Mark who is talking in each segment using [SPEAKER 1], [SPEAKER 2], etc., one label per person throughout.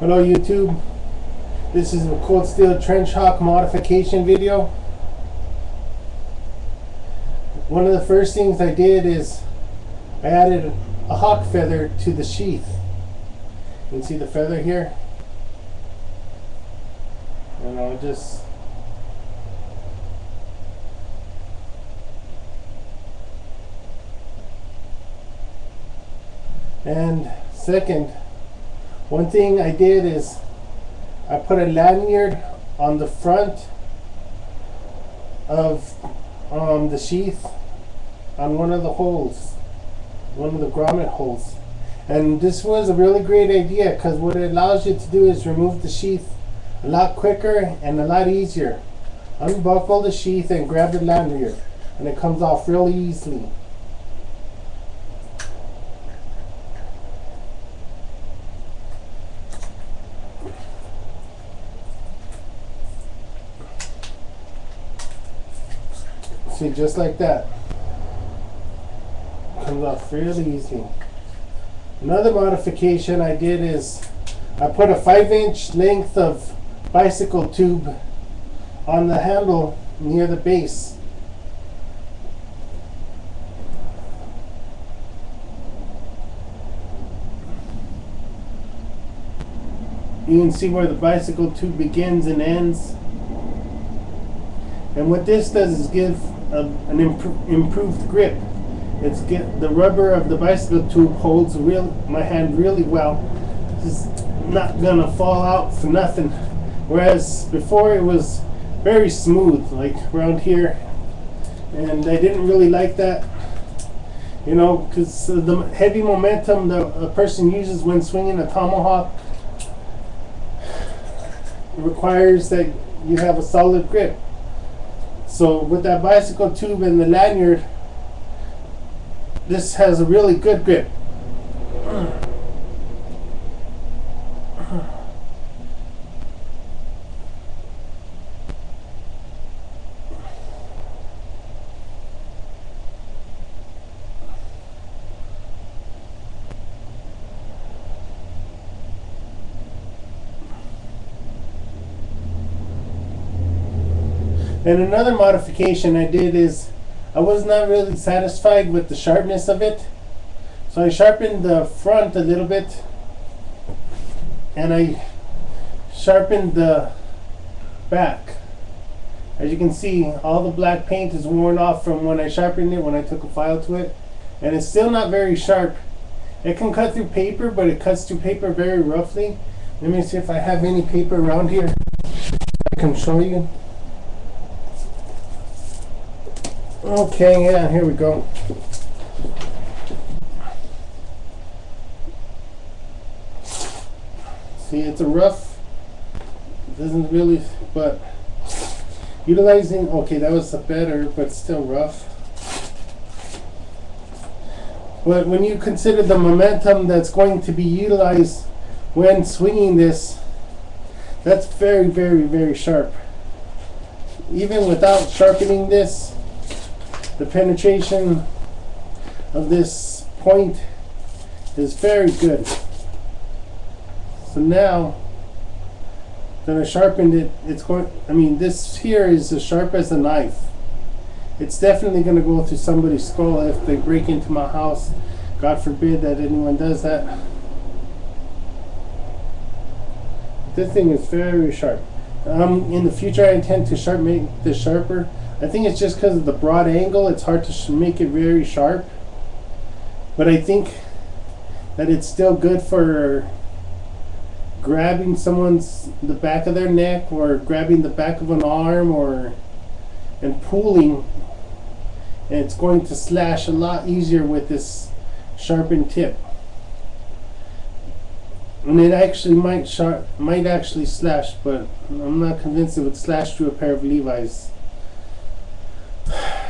[SPEAKER 1] Hello YouTube, this is a cold steel trench hawk modification video. One of the first things I did is I added a hawk feather to the sheath. You can see the feather here, and I'll just second, one thing I did is I put a lanyard on the front of the sheath on one of the holes, one of the grommet holes. And this was a really great idea because what it allows you to do is remove the sheath a lot quicker and a lot easier. Unbuckle the sheath and grab the lanyard and it comes off really easily. See, just like that. Comes off really easy. Another modification I did is I put a 5-inch length of bicycle tube on the handle near the base. You can see where the bicycle tube begins and ends. And what this does is give an improved grip. The rubber of the bicycle tube holds my hand really well. It's not gonna fall out for nothing. Whereas before it was very smooth, like around here, and I didn't really like that. You know, because the heavy momentum that a person uses when swinging a tomahawk requires that you have a solid grip. So with that bicycle tube and the lanyard, this has a really good grip. And another modification I did is I was not really satisfied with the sharpness of it, so I sharpened the front a little bit and I sharpened the back. As you can see, all the black paint is worn off from when I sharpened it, when I took a file to it, and it's still not very sharp. It can cut through paper, but it cuts through paper very roughly. Let me see if I have any paper around here I can show you. Okay, yeah, here we go. See, it's a rough, it doesn't really, but utilizing, okay, that was better, but still rough. But when you consider the momentum that's going to be utilized when swinging this, that's very, very, very sharp. Even without sharpening this, the penetration of this point is very good. So now that I sharpened it, it's going, I mean, this here is as sharp as a knife. It's definitely going to go through somebody's skull if they break into my house. God forbid that anyone does that. This thing is very sharp. In the future I intend to make this sharper. I think it's just because of the broad angle, it's hard to make it very sharp. But I think that it's still good for grabbing the back of their neck, or grabbing the back of an arm, and pulling. And it's going to slash a lot easier with this sharpened tip. And it actually might actually slash, but I'm not convinced it would slash through a pair of Levi's.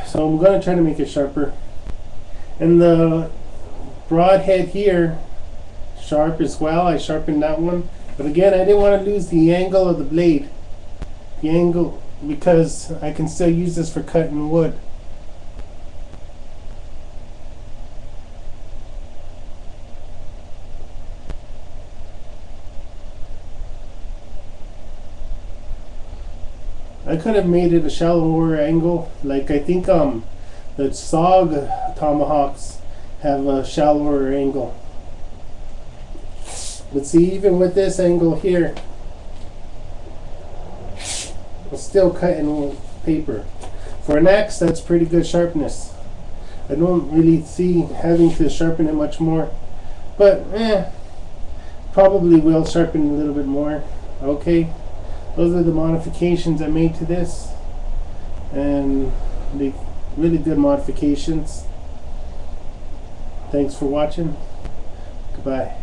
[SPEAKER 1] So I'm going to try to make it sharper. And the broadhead here, sharp as well. I sharpened that one. But again, I didn't want to lose the angle of the blade. The angle, because I can still use this for cutting wood. I could have made it a shallower angle. Like I think the SOG tomahawks have a shallower angle. But see, even with this angle here, I'm still cutting paper. For an axe, that's pretty good sharpness. I don't really see having to sharpen it much more, but probably will sharpen a little bit more. Okay, those are the modifications I made to this, and the really good modifications. Thanks for watching. Goodbye.